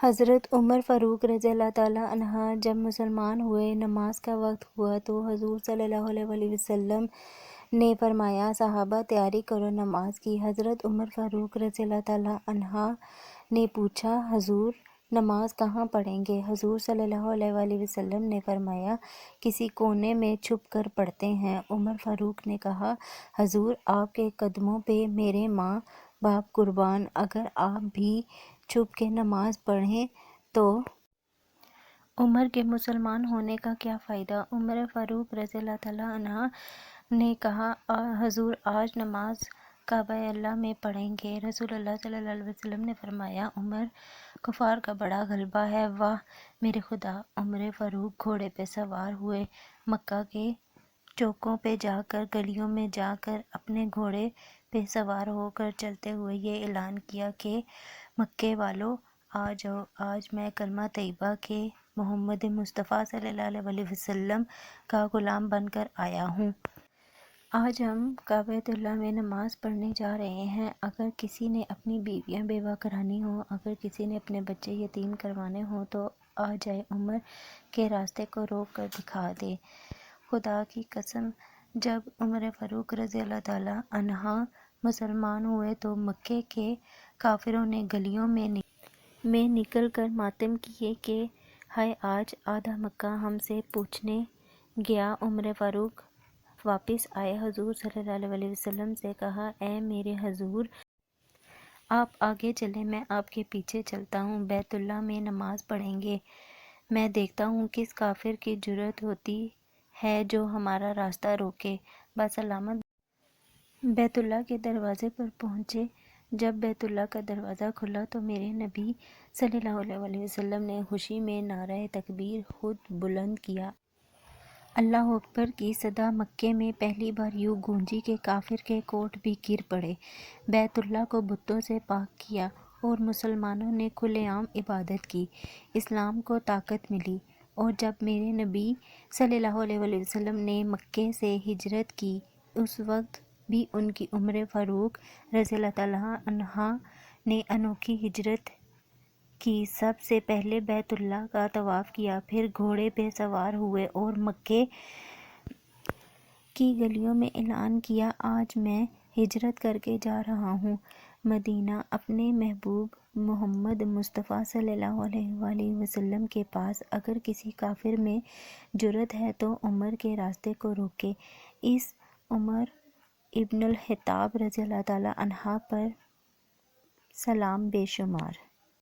حضرت عمر فاروق رضی اللہ تعالیٰ عنہ جب مسلمان ہوئے، نماز کا وقت ہوا تو حضور صلی اللہ علیہ وسلم نے فرمایا، صحابہ تیاری کرو نماز کی۔ حضرت عمر فاروق رضی اللہ تعالیٰ عنہ نے پوچھا، حضور نماز کہاں پڑھیں گے؟ حضور صلی اللہ علیہ وسلم نے فرمایا، کسی کونے میں چھپ کر پڑھتے ہیں۔ عمر فاروق نے کہا، حضور آپ کے قدموں پہ میرے ماں باپ قربان، اگر آپ بھی چھپ کے نماز پڑھیں تو عمر کے مسلمان ہونے کا کیا فائدہ؟ عمر فاروق رضی اللہ تعالیٰ عنہ نے کہا، حضور آج نماز کعبہ اللہ میں پڑھیں گے۔ رسول اللہ صلی اللہ علیہ وسلم نے فرمایا، عمر کفار کا بڑا غلبہ ہے، واہ میرے خدا! عمر فاروق گھوڑے پہ سوار ہوئے، مکہ کے چوکوں پہ جا کر، گلیوں میں جا کر اپنے گھوڑے پہ سوار ہو کر چلتے ہوئے یہ اعلان کیا کہ مکے والو آ جاؤ، آج میں کلمہ طیبہ کے محمد مصطفیٰ صلی اللہ علیہ وسلم کا غلام بن کر آیا ہوں۔ آج ہم کعبۃ اللہ میں نماز پڑھنے جا رہے ہیں۔ اگر کسی نے اپنی بیویاں بیوہ کرانی ہوں، اگر کسی نے اپنے بچے یتیم کروانے ہوں تو آ جائے، عمر کے راستے کو روک کر دکھا دے۔ خدا کی قسم، جب عمر فاروق رضی اللہ تعالیٰ عنہ مسلمان ہوئے تو مکے کے کافروں نے گلیوں میں نکل کر ماتم کیے کہ ہائے آج آدھا مکہ ہم سے پوچھنے گیا۔ عمر فاروق واپس آئے، حضور صلی اللہ علیہ وسلم سے کہا، اے میرے حضور آپ آگے چلیں، میں آپ کے پیچھے چلتا ہوں، بیت اللہ میں نماز پڑھیں گے، میں دیکھتا ہوں کس کافر کی جرأت ہوتی ہے جو ہمارا راستہ روکے۔ بسلامت بیت اللہ کے دروازے پر پہنچے۔ جب بیت اللہ کا دروازہ کھلا تو میرے نبی صلی اللہ علیہ وسلم نے خوشی میں نعرہ تکبیر خود بلند کیا۔ اللہ اکبر کی صدا مکے میں پہلی بار یوں گونجی کہ کافر کے کوٹ بھی گر پڑے۔ بیت اللہ کو بتوں سے پاک کیا اور مسلمانوں نے کھلے عام عبادت کی، اسلام کو طاقت ملی۔ اور جب میرے نبی صلی اللہ علیہ وسلم نے مکے سے ہجرت کی، اس وقت بھی ان کی عمر فاروق رضی اللہ تعالیٰ عنہ نے انوکھی ہجرت کی۔ سب سے پہلے بیت اللہ کا طواف کیا، پھر گھوڑے پہ سوار ہوئے اور مکے کی گلیوں میں اعلان کیا، آج میں ہجرت کر کے جا رہا ہوں مدینہ، اپنے محبوب محمد مصطفیٰ صلی اللہ علیہ وسلم کے پاس۔ اگر کسی کافر میں جرأت ہے تو عمر کے راستے کو روکے۔ اس عمر ابن الخطاب رضی اللہ تعالیٰ عنہ پر سلام بے شمار